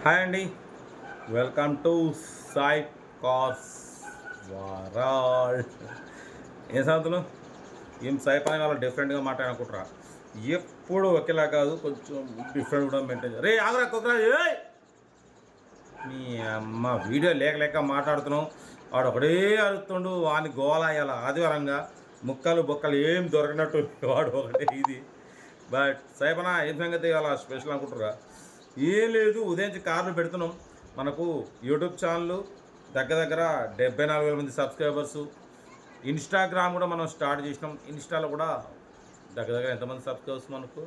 Hi అండి, welcome to Sai cars world. ఏం సంగతులు? ఏం సాయి పని వాళ్ళు డిఫరెంట్గా మాట్లాడుకుంటారా? ఎప్పుడు ఒకేలా కాదు, కొంచెం డిఫరెంట్ కూడా మెయింటైన్ రే ఆగరా కుక్కరా. మీ అమ్మ వీడియో లేక లేక మాట్లాడుతున్నాం, వాడు ఒకడే అరుతుండు. వాని గోలాయాల ఆదివారంగా ముక్కలు బొక్కలు ఏం దొరకనట్టు వాడు ఒకటే ఇది. బట్ సాయిపన ఏం సంగతి అలా స్పెషల్ అనుకుంటారా? ఏం లేదు, ఉదయం కార్లు పెడుతున్నాం. మనకు యూట్యూబ్ ఛానల్ దగ్గర దగ్గర 74,000 మంది సబ్స్క్రైబర్సు. ఇన్స్టాగ్రామ్ కూడా మనం స్టార్ట్ చేసినాం. ఇన్స్టాలో కూడా దగ్గర దగ్గర ఎంతమంది సబ్స్క్రైబర్స్ మనకు?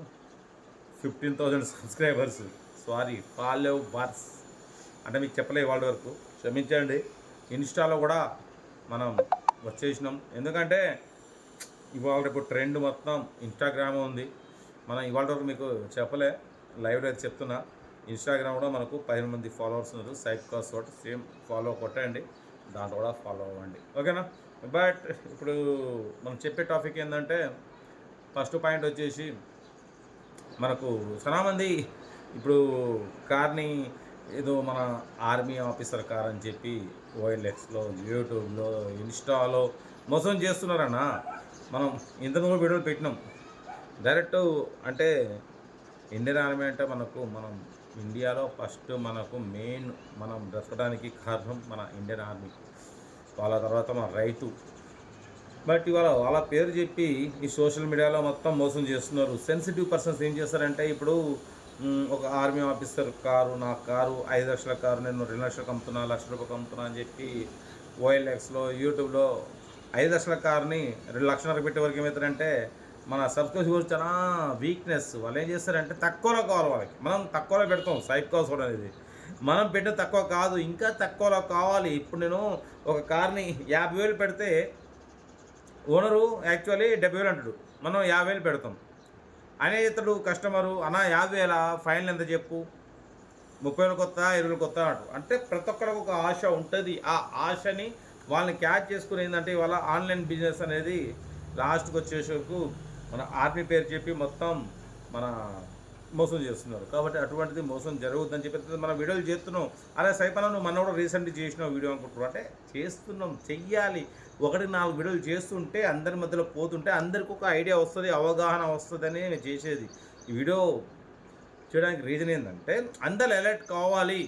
15,000 సబ్స్క్రైబర్స్. సారీ, ఫాలోవర్స్ అంటే మీకు చెప్పలే ఇవాళ వరకు, క్షమించండి. ఇన్స్టాలో కూడా మనం వచ్చేసినాం. ఎందుకంటే ఇవాళ రేపు ట్రెండ్ మొత్తం ఇన్స్టాగ్రామ్ ఉంది. మనం ఇవాళ వరకు మీకు చెప్పలే, లైవ్లో అయితే చెప్తున్నా. ఇన్స్టాగ్రామ్ కూడా మనకు 15 మంది ఫాలోవర్స్ ఉన్నారు. సైట్ కాస్ట్ తోటి సేమ్ ఫాలో కొట్టండి, దాంట్లో కూడా ఫాలో అవ్వండి, ఓకేనా? బట్ ఇప్పుడు మనం చెప్పే టాపిక్ ఏంటంటే, ఫస్ట్ పాయింట్ వచ్చేసి మనకు చాలామంది ఇప్పుడు కార్ని ఏదో మన ఆర్మీ ఆఫీసర్ కార్ అని చెప్పి ఓఎల్ఎక్స్లో, యూట్యూబ్లో, ఇన్స్టాలో మోసం చేస్తున్నారన్న. మనం ఇంతకు వీడియోలు పెట్టినాం డైరెక్ట్. అంటే ఇండియన్ ఆర్మీ అంటే మనం ఇండియాలో ఫస్ట్ మనకు మెయిన్ మనం బ్రతకడానికి కారణం మన ఇండియన్ ఆర్మీ. వాళ్ళ తర్వాత మన రైతు. బట్ ఇవాళ వాళ్ళ పేరు చెప్పి ఈ సోషల్ మీడియాలో మొత్తం మోసం చేస్తున్నారు. సెన్సిటివ్ పర్సన్స్ ఏం చేస్తారంటే, ఇప్పుడు ఒక ఆర్మీ ఆఫీసర్ కారు, నా కారు 5 లక్షల కారు నేను 2 లక్షలకు అమ్ముతున్నా, 1,00,000 రూపాయలకు అమ్ముతున్నా అని చెప్పి ఓఎల్ఎక్స్లో, యూట్యూబ్లో 5 లక్షల కార్ని 2,00,000 పెట్టే వరకు ఏమవుతారంటే, మన సబ్స్క్రైబర్స్ చాలా వీక్నెస్. వాళ్ళు ఏం చేస్తారంటే తక్కువలో కావాలి వాళ్ళకి. మనం తక్కువలో పెడతాం. సైట్ కాస్ట్ అనేది మనం పెట్టే తక్కువ కాదు, ఇంకా తక్కువలో కావాలి. ఇప్పుడు నేను ఒక కార్ని 50,000 పెడితే ఓనరు యాక్చువల్లీ 70,000 అంటాడు, మనం 50,000 పెడతాం. అనే ఇతడు కస్టమరు అన్న 50,000 ఫైనల్ ఎంత చెప్పు, 30,000 కొత్త, 20,000 కొత్త అంటారు. అంటే ప్రతి ఒక్కరికి ఒక ఆశ ఉంటుంది. ఆ ఆశని వాళ్ళని క్యాచ్ చేసుకుని ఏంటంటే ఇవాళ ఆన్లైన్ బిజినెస్ అనేది లాస్ట్కి వచ్చేసరికి మన ఆర్మీ పేరు చెప్పి మొత్తం మన మోసం చేస్తున్నారు. కాబట్టి అటువంటిది మోసం జరుగుతుందని చెప్పి మనం వీడియోలు చేస్తున్నాం. అలా సైపన నువ్వు మన కూడా రీసెంట్గా చేసిన వీడియో అనుకుంటున్నావు అంటే చేస్తున్నాం, చెయ్యాలి. 1-4 వీడియోలు చేస్తుంటే అందరి మధ్యలో పోతుంటే అందరికి ఒక ఐడియా వస్తుంది, అవగాహన వస్తుందని నేను చేసేది. ఈ వీడియో చేయడానికి రీజన్ ఏంటంటే అందరు అలర్ట్ కావాలి.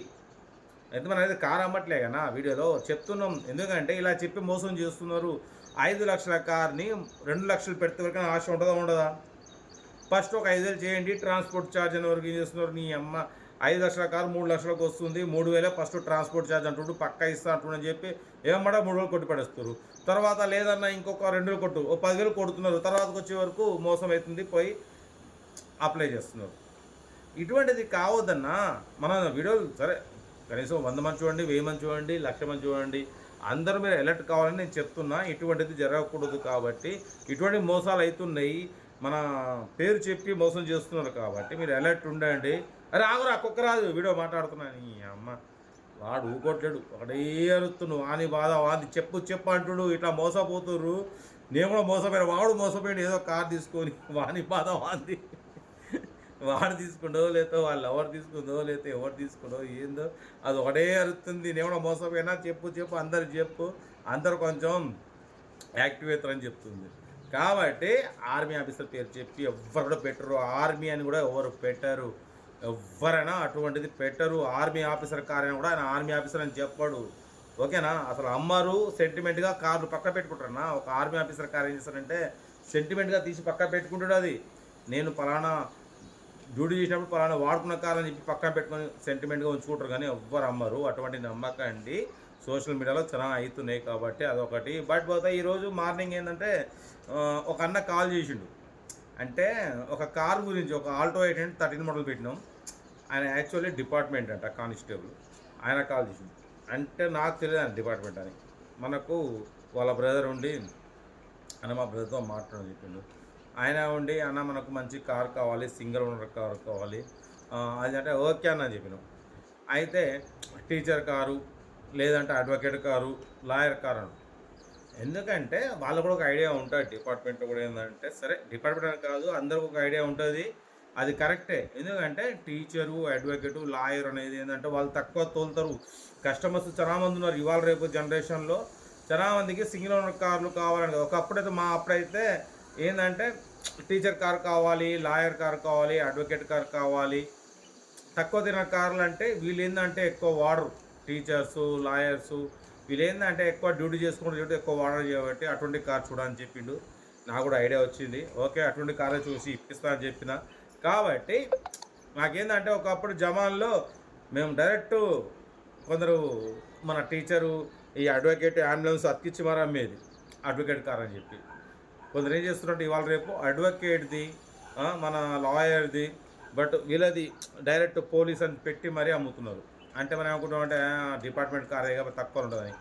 అయితే మనం అయితే కారు అమ్మట్లే కదా వీడియోలో చెప్తున్నాం. ఎందుకంటే ఇలా చెప్పి మోసం చేస్తున్నారు. 5 లక్షల కార్ని 2 లక్షలు పెడితే వరకు ఆశ ఉంటుందా ఉండదా? ఫస్ట్ ఒక 5,000 చేయండి, ట్రాన్స్పోర్ట్ ఛార్జ్ అనే వరకు ఏం చేస్తున్నారు? నీ అమ్మ 5 లక్షల కారు 3 లక్షలకు వస్తుంది, 3,000 ఫస్ట్ ట్రాన్స్పోర్ట్ ఛార్జ్ అంటుండు, పక్కా ఇస్తా అంటుండని చెప్పి ఏమన్నా 3,000 కొట్టి పడేస్తారు. తర్వాత లేదన్నా ఇంకొక 2,000 కొట్టు, 10,000 కొడుతున్నారు. తర్వాతకు వచ్చే వరకు మోసం అవుతుంది, పోయి అప్లై చేస్తున్నారు. ఇటువంటిది కావద్దన్నా. మన వీడియోలు సరే కనీసం 100 మంది చూడండి, 1000 మంది చూడండి, 1,00,000 మంది చూడండి, అందరూ మీరు అలర్ట్ కావాలని నేను చెప్తున్నా. ఇటువంటిది జరగకూడదు. కాబట్టి ఇటువంటి మోసాలు అవుతున్నాయి. మన పేరు చెప్పి మోసం చేస్తున్నారు కాబట్టి మీరు అలర్ట్ ఉండండి. అరే ఆగురా కుక్క రాదు, వీడియో మాట్లాడుతున్నాను. ఈ అమ్మ వాడు ఊకొట్లేడు, ఒకటే అరుతున్నాడు. వాని బాధ వాది చెప్పు అంటుడు. ఇట్లా మోసపోతుర్రు. నేను కూడా మోసపోయాను, వాడు మోసపోయాడు ఏదో కార్ తీసుకొని. వాని బాధ వాంది, వాడు తీసుకుండో లేదో వాళ్ళు ఎవరు తీసుకుందో లేదో ఎవరు తీసుకుండో ఏందో అది ఒకటే అరుస్తుంది. నేను మోసపోయినా చెప్పు అందరు చెప్పు, అందరు కొంచెం యాక్టివ్ అవుతారని చెప్తుంది. కాబట్టి ఆర్మీ ఆఫీసర్ పేరు చెప్పి ఎవ్వరు కూడా పెట్టరు. ఆర్మీ అని కూడా ఎవరు పెట్టరు, ఎవరైనా అటువంటిది పెట్టరు. ఆర్మీ ఆఫీసర్ కార్ అని కూడా ఆయన ఆర్మీ ఆఫీసర్ అని చెప్పాడు, ఓకేనా? అసలు అమ్మరు సెంటిమెంట్గా కార్లు పక్క పెట్టుకుంటారన్నా. ఒక ఆర్మీ ఆఫీసర్ కార్ ఏం చేస్తారంటే సెంటిమెంట్గా తీసి పక్క పెట్టుకుంటాడు. అది నేను పలానా డ్యూటీ చేసినప్పుడు పలానా వాడుకున్న కాలని చెప్పి పక్కన పెట్టుకొని సెంటిమెంట్గా ఉంచుకుంటారు, కానీ ఎవ్వరు అమ్మరు. అటువంటి నమ్మకండి సోషల్ మీడియాలో చాలా అవుతున్నాయి కాబట్టి అదొకటి. బట్ పోతే ఈరోజు మార్నింగ్ ఏంటంటే ఒక అన్న కాల్ చేసిండు. అంటే ఒక కార్ గురించి, ఒక ఆల్టో 813 మోడల్ పెట్టినాం. ఆయన యాక్చువల్లీ డిపార్ట్మెంట్ అంట, కానిస్టేబుల్. ఆయన కాల్ చేసిండు. అంటే నాకు తెలియదు ఆయన డిపార్ట్మెంట్ అని. మనకు వాళ్ళ బ్రదర్ ఉండి అని మా బ్రదర్తో మాట్లాడని చెప్పిండు. ఆయన ఉండి అన్న మనకు మంచి కార్ కావాలి, సింగిల్ ఓనర్ కార్ కావాలి అది అంటే ఓకే అన్న చెప్పినాం. అయితే టీచర్ కారు, లేదంటే అడ్వకేట్ కారు, లాయర్ కారు అను. ఎందుకంటే వాళ్ళు కూడా ఒక ఐడియా ఉంటుంది డిపార్ట్మెంట్లో కూడా. ఏంటంటే సరే డిపార్ట్మెంట్ అని కాదు, అందరికి ఒక ఐడియా ఉంటుంది. అది కరెక్టే. ఎందుకంటే టీచరు, అడ్వకేటు, లాయర్ అనేది ఏంటంటే వాళ్ళు తక్కువ తోలుతారు. కస్టమర్స్ చాలా మంది ఉన్నారు ఇవాళ రేపు జనరేషన్‌లో. చాలా మందికి సింగిల్ ఓనర్ కార్లు కావాలని కాదు. ఒకప్పుడైతే అప్పుడైతే ఏందంటే టీచర్ కార్ కావాలి, లాయర్ కార్ కావాలి, అడ్వకేట్ కార్ కావాలి. తక్కువ తిన కార్లు అంటే వీళ్ళేందంటే ఎక్కువ వాడరు. టీచర్సు, లాయర్సు వీళ్ళేందంటే ఎక్కువ డ్యూటీ చేసుకుంటూ ఎక్కువ వాడరు కాబట్టి అటువంటి కార్ చూడని చెప్పిండు. నాకు కూడా ఐడియా వచ్చింది. ఓకే, అటువంటి కారే చూసి ఇప్పిస్తా అని చెప్పిన. కాబట్టి మాకేందంటే ఒకప్పుడు జమాన్లో మేము డైరెక్టు కొందరు మన టీచరు ఈ అడ్వకేట్ అంబులెన్స్ అతికిచ్చి మరి అమ్మేది అడ్వకేట్ కార్ అని చెప్పి. కొందరు ఏం చేస్తున్నట్టు ఇవాళ రేపు అడ్వకేట్ది మన లాయర్ది బట్ వీళ్ళది డైరెక్ట్ పోలీస్ అని పెట్టి మరీ అమ్ముతున్నారు. అంటే మనం ఏమనుకుంటామంటే డిపార్ట్మెంట్ కారే కాబట్టి తక్కువ ఉంటుందని.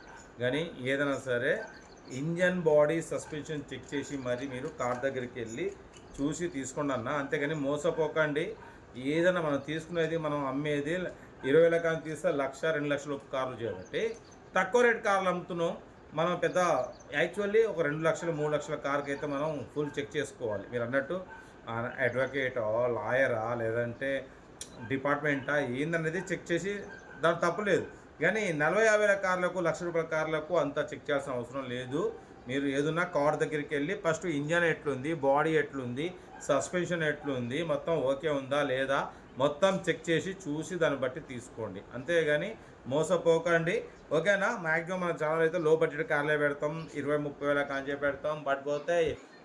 కానీ ఏదైనా సరే ఇంజన్ బాడీ సస్పెన్షన్ చెక్ చేసి మరి మీరు కార్ దగ్గరికి వెళ్ళి చూసి తీసుకోండి అన్న. అంతేగాని మోసపోకండి. ఏదైనా మనం తీసుకునేది మనం అమ్మేది 20,000 కానీ తీస్తే 1,00,000 2,00,000 కార్లు చేయబట్టి తక్కువ రేట్ కార్లు అమ్ముతున్నాం. మనం పెద్ద యాక్చువల్లీ ఒక 2,00,000 3,00,000 కార్కి అయితే మనం ఫుల్ చెక్ చేసుకోవాలి. మీరు అన్నట్టు అడ్వకేటా, లాయరా, లేదంటే డిపార్ట్మెంటా ఏందనేది చెక్ చేసి దాని తప్పులేదు. కానీ 40,000 కార్లకు, ₹1,00,000 కార్లకు అంతా చెక్ చేయాల్సిన అవసరం లేదు. మీరు ఏదన్నా కార్ దగ్గరికి వెళ్ళి ఫస్ట్ ఇంజన్ ఎట్లుంది, బాడీ ఎట్లుంది, సస్పెన్షన్ ఎట్లుంది, మొత్తం ఓకే ఉందా లేదా మొత్తం చెక్ చేసి చూసి దాన్ని బట్టి తీసుకోండి. అంతేగాని మోసపోకండి. ఓకేనా? మ్యాక్సిమం మన ఛానల్ అయితే లో బడ్జెట్ కార్లే పెడతాం. 20-30 కాంచే పెడతాం. బట్ పోతే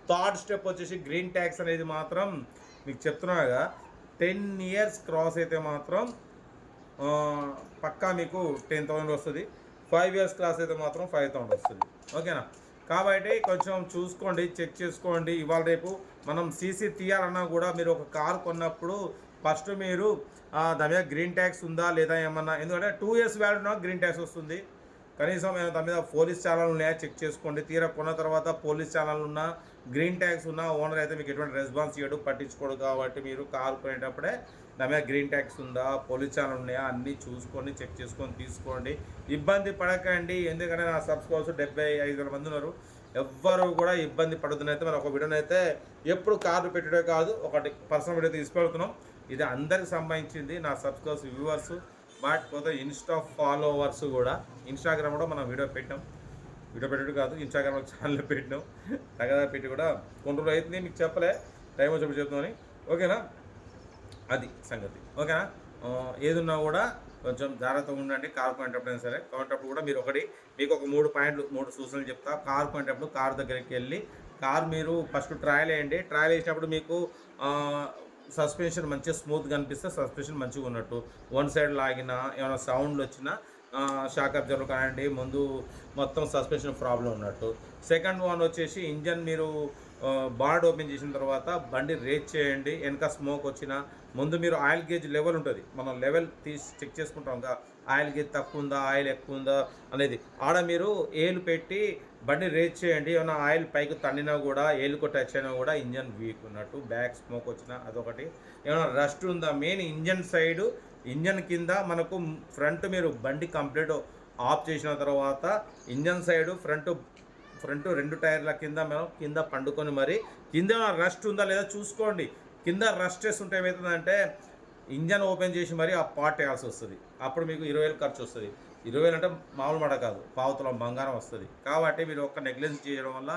థర్డ్ స్టెప్ వచ్చేసి గ్రీన్ ట్యాక్స్ అనేది మాత్రం మీకు చెప్తున్నాగా 10 years క్రాస్ అయితే మాత్రం పక్కా మీకు 10,000 వస్తుంది. 5 years క్రాస్ అయితే మాత్రం 5,000 వస్తుంది. ఓకేనా? కాబట్టి కొంచెం చూసుకోండి, చెక్ చేసుకోండి. ఇవాళ రేపు మనం సీసీ తీయాలన్నా కూడా మీరు ఒక కారు కొన్నప్పుడు ఫస్ట్ మీరు దాని మీద గ్రీన్ ట్యాక్స్ ఉందా లేదా ఏమన్నా, ఎందుకంటే 2 years వ్యాలిడ్ గ్రీన్ ట్యాక్స్ వస్తుంది. కనీసం దాని మీద పోలీస్ ఛానల్ ఉన్నాయా చెక్ చేసుకోండి. తీరా కొన్న తర్వాత పోలీస్ ఛానల్ ఉన్నా, గ్రీన్ ట్యాక్స్ ఉన్నా ఓనర్ అయితే మీకు ఎటువంటి రెస్పాన్స్ ఇవ్వడు, పట్టించుకోడు. కాబట్టి మీరు కారు కొనేటప్పుడే దాని మీద గ్రీన్ ట్యాక్స్ ఉందా, పోలీస్ ఛానల్ ఉన్నాయా అన్నీ చూసుకొని చెక్ చేసుకొని తీసుకోండి. ఇబ్బంది పడకండి. ఎందుకంటే నా సబ్స్క్రైబర్స్ 75,000 మంది ఉన్నారు. ఎవ్వరు కూడా ఇబ్బంది పడుతున్నైతే మనం ఒక వీడియోనైతే ఎప్పుడు కార్డు పెట్టడే కాదు, ఒకటి పర్సనల్ వీడియో తీసుకెళ్తున్నాం. ఇది అందరికి సంబంధించింది, నా సబ్స్క్రైబర్స్, వ్యూవర్స్, బట్ పోతే ఇన్స్టా ఫాలోవర్స్ కూడా. ఇన్స్టాగ్రామ్ కూడా మనం వీడియో పెట్టడం కాదు, ఇన్స్టాగ్రామ్లో ఛానల్ పెట్టినాం. తగదా పెట్టి కూడా కొన్ని రోజులు అవుతుంది, మీకు చెప్పలే, టైం వచ్చినప్పుడు చెప్తామని. ఓకేనా? అది సంగతి. ఓకేనా? ఏదున్నా కూడా కొంచెం జాగ్రత్తగా ఉండండి. కారు కొనేటప్పుడైనా సరే. కొనేటప్పుడు కూడా మీరు మీకు ఒక 3 సూచనలు చెప్తా. కారు కొనేటప్పుడు కారు దగ్గరికి వెళ్ళి కారు మీరు ఫస్ట్ ట్రయల్ వేయండి. ట్రయల్ వేసినప్పుడు మీకు సస్పెన్షన్ మంచిగా స్మూత్గా అనిపిస్తే సస్పెన్షన్ మంచిగా ఉన్నట్టు. వన్ సైడ్ లాగినా ఏమైనా సౌండ్లు వచ్చినా షాక్ అబ్జర్వర్ కానివ్వండి, ముందు మొత్తం సస్పెన్షన్ ప్రాబ్లం ఉన్నట్టు. సెకండ్ వన్ వచ్చేసి ఇంజన్ మీరు బార్డ్ ఓపెన్ చేసిన తర్వాత బండి రేస్ చేయండి. వెనక స్మోక్ వచ్చినా ముందు మీరు ఆయిల్ గేజ్ లెవెల్ ఉంటుంది, మనం లెవెల్ తీసి చెక్ చేసుకుంటాం కదా, ఆయిల్ గేజ్ తక్కువ ఉందా, ఆయిల్ ఎక్కువ ఉందా అనేది. ఆడ మీరు ఏలు పెట్టి బండి రేస్ చేయండి. ఏమైనా ఆయిల్ పైకి తన్నినా కూడా, ఏలుకు టచ్ అయినా కూడా ఇంజన్ వీక్ ఉన్నట్టు. బ్యాక్ స్మోక్ వచ్చినా అదొకటి. ఏమైనా రస్ట్ ఉందా, మెయిన్ ఇంజన్ సైడు, ఇంజన్ కింద మనకు ఫ్రంట్ మీరు బండి కంప్లీట్ ఆఫ్ చేసిన తర్వాత ఇంజన్ సైడు ఫ్రంట్ 2 టైర్ల కింద మనం కింద పండుకొని మరి కింద రస్ట్ ఉందా లేదా చూసుకోండి. కింద రస్ట్ వేస్తుంటే ఏమవుతుందంటే ఇంజన్ ఓపెన్ చేసి మరి ఆ పార్ట్ వేయాల్సి వస్తుంది. అప్పుడు మీకు 20,000 ఖర్చు వస్తుంది. 20,000 అంటే మామూలు మాట కాదు, పావుతులం బంగారం వస్తుంది. కాబట్టి మీరు ఒక్క నెగ్లెన్స్ చేయడం వల్ల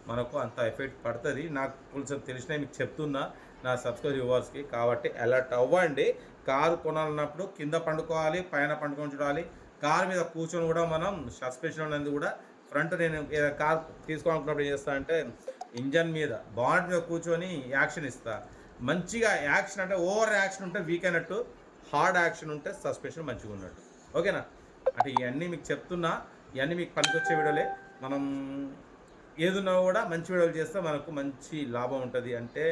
మనకు అంత ఎఫెక్ట్ పడుతుంది. నాకు కొంచెం తెలిసినవి మీకు చెప్తున్నా నా సబ్స్క్రైబ్ వ్యూవర్స్కి. కాబట్టి అలర్ట్ అవ్వండి. కారు కొనాలన్నప్పుడు కింద పండుకోవాలి, పైన పండుకొని చూడాలి. కారు మీద కూర్చొని కూడా మనం సస్పెన్షన్ అనేది కూడా ఫ్రంట్, నేను కార్ తీసుకోవాలనుకున్నప్పుడు ఏం చేస్తా అంటే ఇంజన్ మీద బాండ్ మీద కూర్చొని యాక్షన్ ఇస్తా. మంచిగా యాక్షన్ అంటే ఓవర్ యాక్షన్ ఉంటే వీక్ అయినట్టు, హార్డ్ యాక్షన్ ఉంటే సస్పెన్షన్ మంచిగా ఉన్నట్టు. ఓకేనా? అంటే ఇవన్నీ మీకు చెప్తున్నా, ఇవన్నీ మీకు పనికొచ్చే వీడియోలే. మనం ఏదున్నా కూడా మంచి వీడియోలు చేస్తే మనకు మంచి లాభం ఉంటుంది. అంటే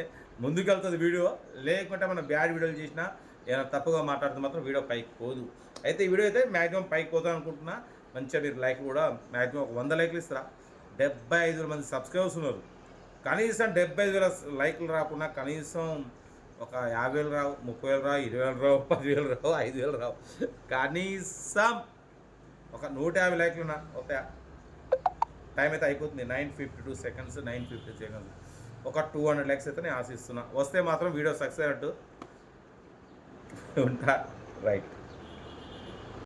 ముందుకెళ్తుంది వీడియో. లేకుంటే మనం బ్యాడ్ వీడియోలు చేసినా ఏమైనా తప్పుగా మాట్లాడితే మాత్రం వీడియో పైకి పోదు. అయితే ఈ వీడియో అయితే మ్యాక్సిమం పైకి పోతాను అనుకుంటున్నా. మంచిగా మీరు లైక్ కూడా మ్యాక్సిమం ఒక 100 లైక్లు ఇస్తారా. 75,000 మంది సబ్స్క్రైబర్స్ ఉన్నారు. కనీసం 75,000 లైక్లు రాకుండా కనీసం ఒక 50,000 రావు, 30,000 రావు, 20,000 రావు, 10,000 రావు, 5,000 రావు, కనీసం ఒక 150 లైక్లున్నా ఓకే. టైం అయితే అయిపోతుంది, 9:52 seconds, 9:50 seconds. ఒక 200 లైక్స్ అయితే నేను ఆశిస్తున్నా. వస్తే మాత్రం వీడియో సక్సెస్ అయినట్టు. ఉంటా. రైట్.